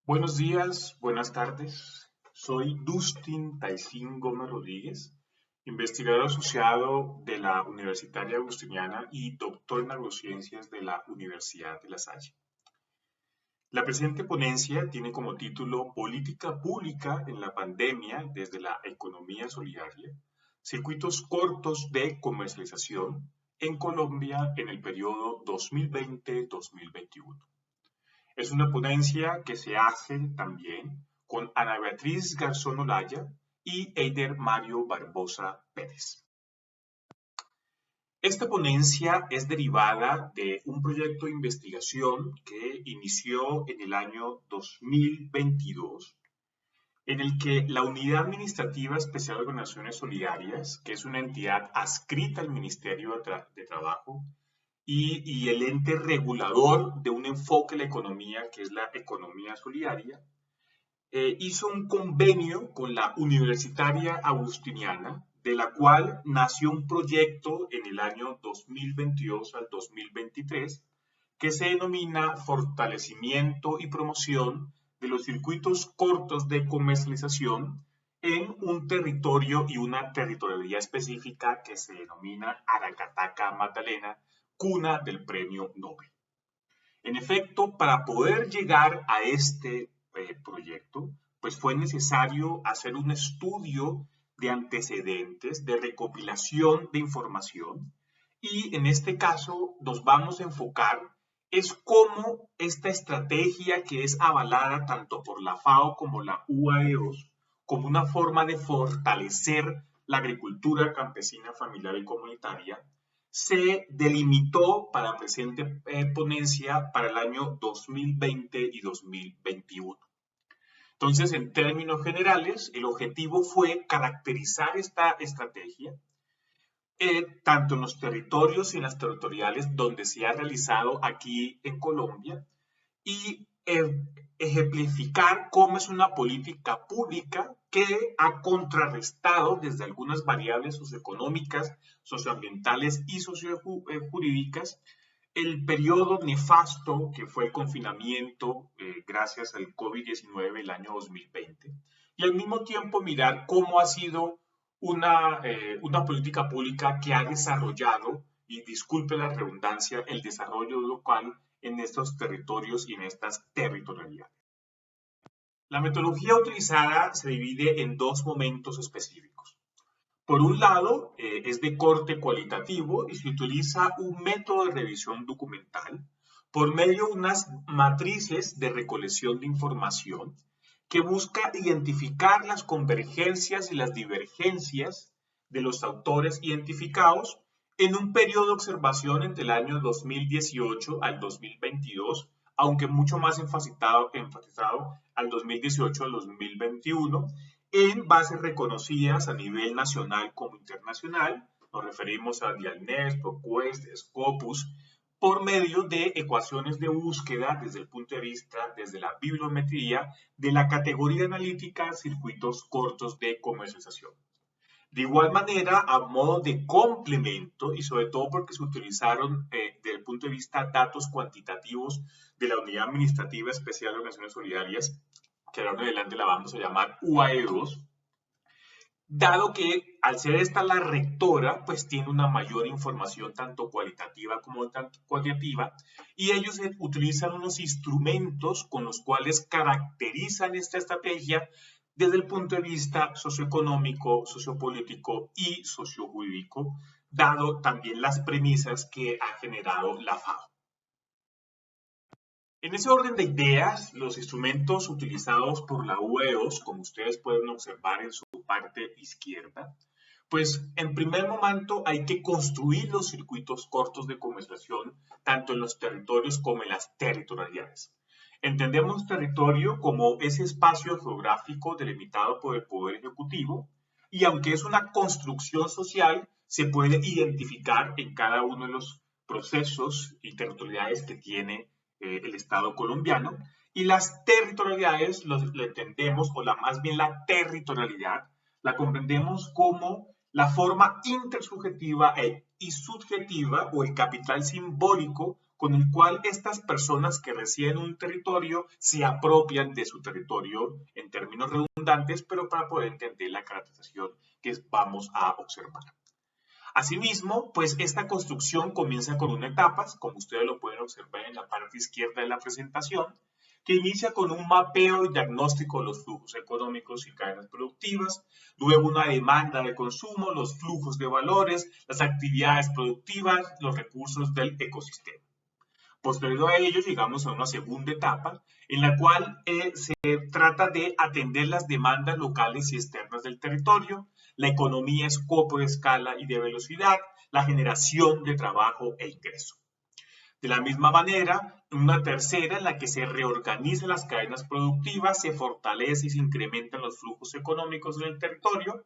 Buenos días, buenas tardes. Soy Dustin Taicín Gómez Rodríguez, investigador asociado de la Universitaria Agustiniana y doctor en neurociencias de la Universidad de La Salle. La presente ponencia tiene como título Política pública en la pandemia desde la economía solidaria, circuitos cortos de comercialización en Colombia en el periodo 2020-2021. Es una ponencia que se hace también con Ana Beatriz Garzón Olaya y Eider Mario Barbosa Pérez. Esta ponencia es derivada de un proyecto de investigación que inició en el año 2022, en el que la Unidad Administrativa Especial de Organizaciones Solidarias, que es una entidad adscrita al Ministerio de Trabajo, y el ente regulador de un enfoque de la economía, que es la economía solidaria, hizo un convenio con la Universitaria Agustiniana, de la cual nació un proyecto en el año 2022 al 2023, que se denomina Fortalecimiento y Promoción de los Circuitos Cortos de Comercialización en un territorio y una territorialidad específica que se denomina Aracataca Magdalena, cuna del Premio Nobel. En efecto, para poder llegar a este proyecto, pues fue necesario hacer un estudio de antecedentes, de recopilación de información, y en este caso nos vamos a enfocar es cómo esta estrategia que es avalada tanto por la FAO como la UAE2 como una forma de fortalecer la agricultura campesina, familiar y comunitaria, se delimitó para la presente ponencia para el año 2020 y 2021. Entonces, en términos generales, el objetivo fue caracterizar esta estrategia, tanto en los territorios y en las territoriales donde se ha realizado aquí en Colombia, y ejemplificar cómo es una política pública que ha contrarrestado desde algunas variables socioeconómicas, socioambientales y sociojurídicas el periodo nefasto que fue el confinamiento gracias al COVID-19 el año 2020, y al mismo tiempo mirar cómo ha sido una política pública que ha desarrollado, y disculpe la redundancia, el desarrollo local en estos territorios y en estas territorialidades. La metodología utilizada se divide en dos momentos específicos. Por un lado, es de corte cualitativo y se utiliza un método de revisión documental por medio de unas matrices de recolección de información que busca identificar las convergencias y las divergencias de los autores identificados en un periodo de observación entre el año 2018 al 2022, aunque mucho más enfatizado al 2018 al 2021, en bases reconocidas a nivel nacional como internacional. Nos referimos a Dialnet, ProQuest, Scopus, por medio de ecuaciones de búsqueda desde el punto de vista, desde la bibliometría, de la categoría analítica circuitos cortos de comercialización. De igual manera, a modo de complemento, y sobre todo porque se utilizaron desde el punto de vista datos cuantitativos de la Unidad Administrativa Especial de Organizaciones Solidarias, que ahora en adelante la vamos a llamar UAE2, dado que al ser esta la rectora, pues tiene una mayor información tanto cualitativa como tanto cuantitativa, y ellos utilizan unos instrumentos con los cuales caracterizan esta estrategia desde el punto de vista socioeconómico, sociopolítico y sociojurídico, dado también las premisas que ha generado la FAO. En ese orden de ideas, los instrumentos utilizados por la UEOS, como ustedes pueden observar en su parte izquierda, pues en primer momento hay que construir los circuitos cortos de comercialización tanto en los territorios como en las territorialidades. Entendemos territorio como ese espacio geográfico delimitado por el Poder Ejecutivo, y aunque es una construcción social, se puede identificar en cada uno de los procesos y territorialidades que tiene el Estado colombiano, y las territorialidades lo entendemos, o más bien la territorialidad, la comprendemos como la forma intersubjetiva y subjetiva o el capital simbólico con el cual estas personas que residen en un territorio se apropian de su territorio en términos redundantes, pero para poder entender la caracterización que vamos a observar. Asimismo, pues esta construcción comienza con una etapa, como ustedes lo pueden observar en la parte izquierda de la presentación, que inicia con un mapeo y diagnóstico de los flujos económicos y cadenas productivas, luego una demanda de consumo, los flujos de valores, las actividades productivas, los recursos del ecosistema. Posterior a ello, llegamos a una segunda etapa en la cual se trata de atender las demandas locales y externas del territorio, la economía escopo de escala y de velocidad, la generación de trabajo e ingreso. De la misma manera, una tercera en la que se reorganizan las cadenas productivas, se fortalece y se incrementan los flujos económicos del territorio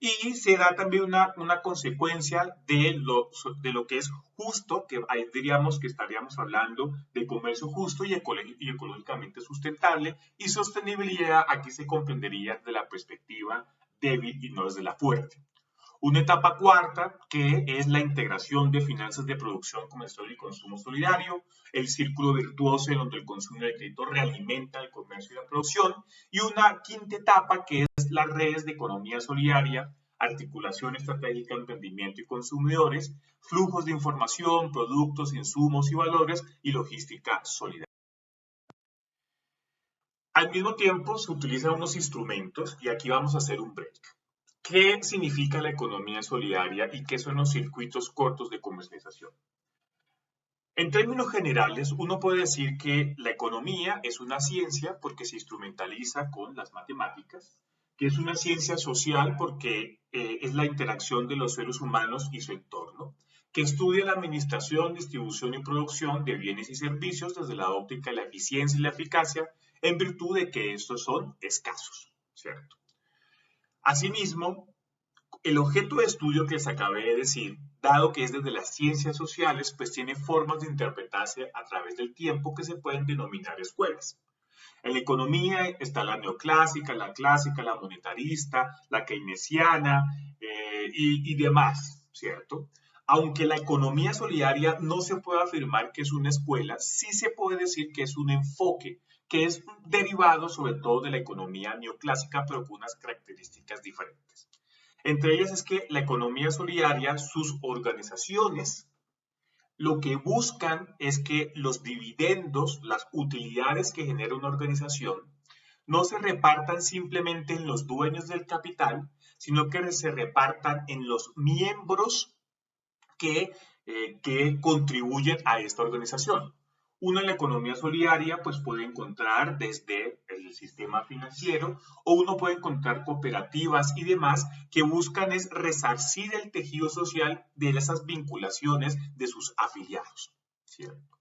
y se da también una consecuencia de lo que es justo, que ahí diríamos que estaríamos hablando de comercio justo y ecológicamente sustentable, y sostenibilidad aquí se comprendería desde la perspectiva débil y no desde la fuerte. Una etapa cuarta, que es la integración de finanzas de producción, comercial y consumo solidario, el círculo virtuoso en donde el consumo y el crédito realimenta el comercio y la producción, y una quinta etapa, que es las redes de economía solidaria, articulación estratégica, emprendimiento y consumidores, flujos de información, productos, insumos y valores, y logística solidaria. Al mismo tiempo, se utilizan unos instrumentos, y aquí vamos a hacer un break. ¿Qué significa la economía solidaria y qué son los circuitos cortos de comercialización? En términos generales, uno puede decir que la economía es una ciencia porque se instrumentaliza con las matemáticas, que es una ciencia social porque es la interacción de los seres humanos y su entorno, que estudia la administración, distribución y producción de bienes y servicios desde la óptica de la eficiencia y la eficacia, en virtud de que estos son escasos, ¿cierto? Asimismo, el objeto de estudio que les acabé de decir, dado que es desde las ciencias sociales, pues tiene formas de interpretarse a través del tiempo que se pueden denominar escuelas. En la economía está la neoclásica, la clásica, la monetarista, la keynesiana y demás, ¿cierto? Aunque la economía solidaria no se puede afirmar que es una escuela, sí se puede decir que es un enfoque que es derivado sobre todo de la economía neoclásica, pero con unas características diferentes. Entre ellas es que la economía solidaria, sus organizaciones, lo que buscan es que los dividendos, las utilidades que genera una organización, no se repartan simplemente en los dueños del capital, sino que se repartan en los miembros que contribuyen a esta organización. Uno en la economía solidaria pues puede encontrar desde el sistema financiero o uno puede encontrar cooperativas y demás que buscan es resarcir el tejido social de esas vinculaciones de sus afiliados, ¿cierto?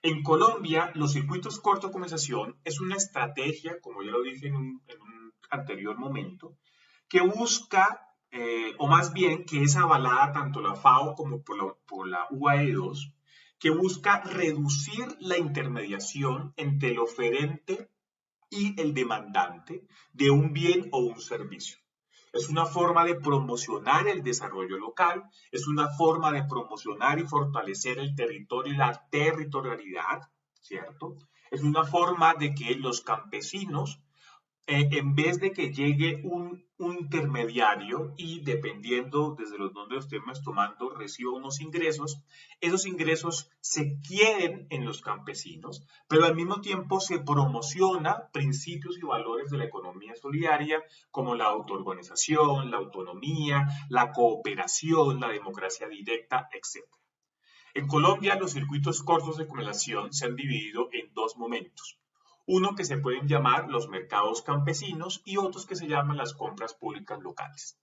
En Colombia, los circuitos corto comercialización es una estrategia, como ya lo dije en un anterior momento, que busca, o más bien que es avalada tanto la FAO como por la UAE2, que busca reducir la intermediación entre el oferente y el demandante de un bien o un servicio. Es una forma de promocionar el desarrollo local, es una forma de promocionar y fortalecer el territorio y la territorialidad, ¿cierto? Es una forma de que los campesinos en vez de que llegue un intermediario y dependiendo desde los donde estemos tomando reciba unos ingresos, esos ingresos se queden en los campesinos, pero al mismo tiempo se promociona principios y valores de la economía solidaria como la autoorganización, la autonomía, la cooperación, la democracia directa, etc. En Colombia, los circuitos cortos de comercialización se han dividido en dos momentos. Uno que se pueden llamar los mercados campesinos y otros que se llaman las compras públicas locales.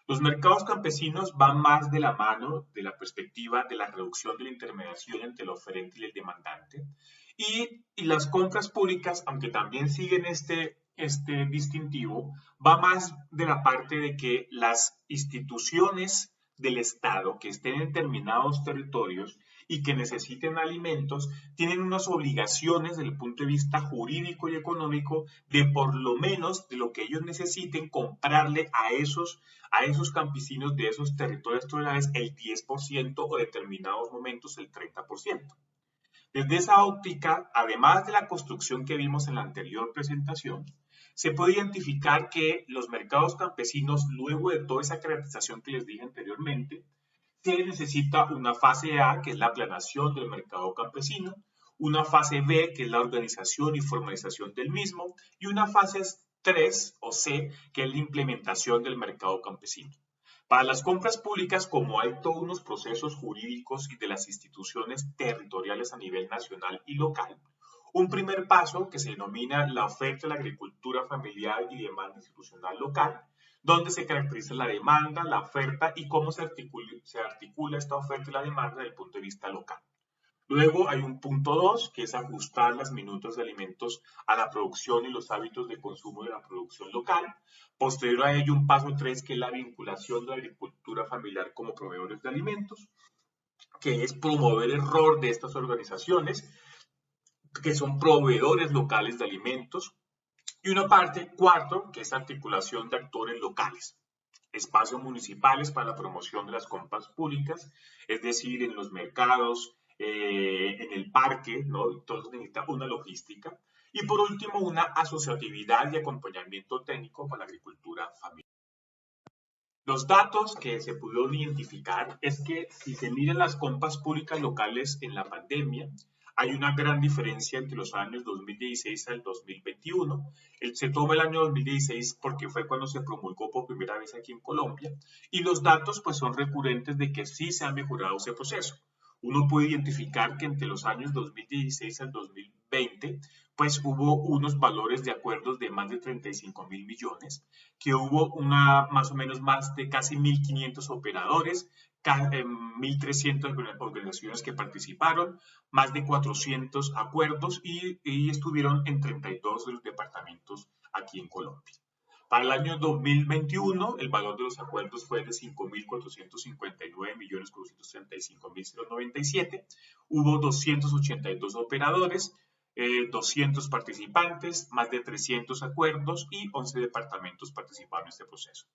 Los mercados campesinos van más de la mano de la perspectiva de la reducción de la intermediación entre el oferente y el demandante. Y las compras públicas, aunque también siguen este distintivo, va más de la parte de que las instituciones del Estado que estén en determinados territorios y que necesiten alimentos, tienen unas obligaciones desde el punto de vista jurídico y económico de por lo menos de lo que ellos necesiten comprarle a esos campesinos de esos territorios rurales el 10% o determinados momentos el 30%. Desde esa óptica, además de la construcción que vimos en la anterior presentación, se puede identificar que los mercados campesinos, luego de toda esa caracterización que les dije anteriormente, se necesita una fase A, que es la planación del mercado campesino, una fase B, que es la organización y formalización del mismo, y una fase 3 o C, que es la implementación del mercado campesino. Para las compras públicas, como hay todos unos procesos jurídicos y de las instituciones territoriales a nivel nacional y local, un primer paso que se denomina la oferta de la agricultura familiar y demanda institucional local, donde se caracteriza la demanda, la oferta y cómo se articula esta oferta y la demanda desde el punto de vista local. Luego hay un punto 2, que es ajustar las minutas de alimentos a la producción y los hábitos de consumo de la producción local. Posterior a ello, un paso 3, que es la vinculación de la agricultura familiar como proveedores de alimentos, que es promover el rol de estas organizaciones, que son proveedores locales de alimentos. Y una parte, cuarto, que es articulación de actores locales, espacios municipales para la promoción de las compras públicas, es decir, en los mercados, en el parque, ¿no? Entonces necesita una logística. Y por último, una asociatividad y acompañamiento técnico para la agricultura familiar. Los datos que se pudieron identificar es que si se miran las compras públicas locales en la pandemia, hay una gran diferencia entre los años 2016 al 2021. Se toma el año 2016 porque fue cuando se promulgó por primera vez aquí en Colombia y los datos pues son recurrentes de que sí se ha mejorado ese proceso. Uno puede identificar que entre los años 2016 al 2020 pues hubo unos valores de acuerdos de más de 35.000 millones, que hubo más o menos más de casi 1.500 operadores, 1.300 organizaciones que participaron, más de 400 acuerdos y estuvieron en 32 de los departamentos aquí en Colombia. Para el año 2021, el valor de los acuerdos fue de 5.459.435.097. Hubo 282 operadores, 200 participantes, más de 300 acuerdos y 11 departamentos participaron en este proceso.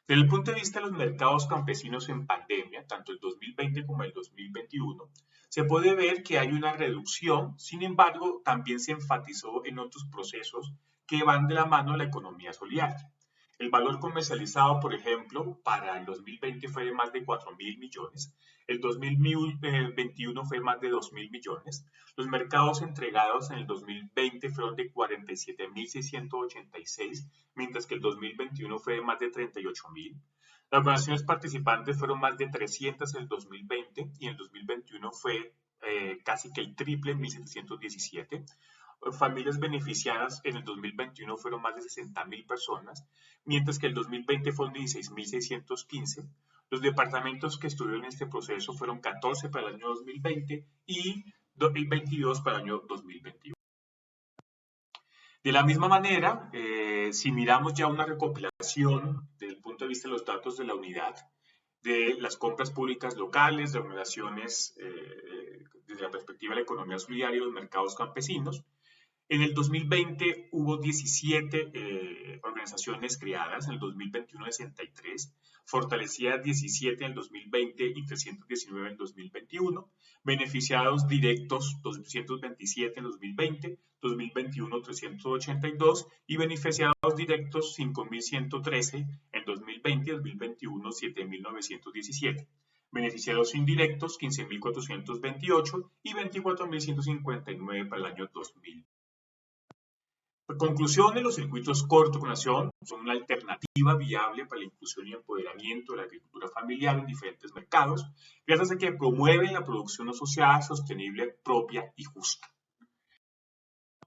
Desde el punto de vista de los mercados campesinos en pandemia, tanto el 2020 como el 2021, se puede ver que hay una reducción, sin embargo, también se enfatizó en otros procesos que van de la mano de la economía solidaria. El valor comercializado, por ejemplo, para el 2020 fue de más de 4.000 millones, el 2021 fue más de 2.000 millones, los mercados entregados en el 2020 fueron de 47.686, mientras que el 2021 fue de más de 38.000. Las donaciones participantes fueron más de 300 en el 2020 y en el 2021 fue casi que el triple, 1.717. Familias beneficiadas en el 2021 fueron más de 60.000 personas, mientras que el 2020 fueron 16.615. Los departamentos que estuvieron en este proceso fueron 14 para el año 2020 y 22 para el año 2021. De la misma manera, si miramos ya una recopilación desde el punto de vista de los datos de la unidad, de las compras públicas locales, de organizaciones desde la perspectiva de la economía solidaria y los mercados campesinos, en el 2020 hubo 17 organizaciones creadas, en el 2021 63, fortalecidas 17 en el 2020 y 319 en el 2021, beneficiados directos 227 en el 2020, 2021 382 y beneficiados directos 5.113 en 2020 y 2021 7.917. Beneficiados indirectos 15.428 y 24.159 para el año 2000. Conclusiones: los circuitos cortos con acción son una alternativa viable para la inclusión y empoderamiento de la agricultura familiar en diferentes mercados, gracias a que promueven la producción asociada, sostenible, propia y justa. Una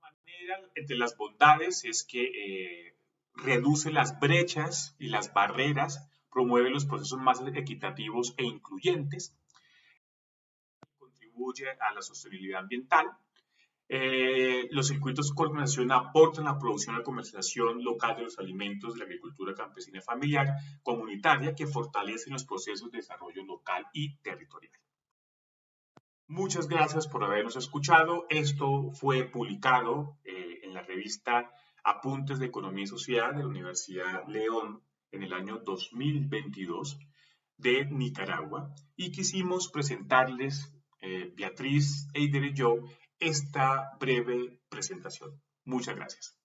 manera, entre las bondades, es que reduce las brechas y las barreras, promueve los procesos más equitativos e incluyentes, contribuye a la sostenibilidad ambiental. Los circuitos de coordinación aportan la producción y la comercialización local de los alimentos de la agricultura campesina y familiar comunitaria que fortalecen los procesos de desarrollo local y territorial. Muchas gracias por habernos escuchado. Esto fue publicado en la revista Apuntes de Economía y Sociedad de la Universidad León en el año 2022 de Nicaragua y quisimos presentarles Beatriz, Eider y yo esta breve presentación. Muchas gracias.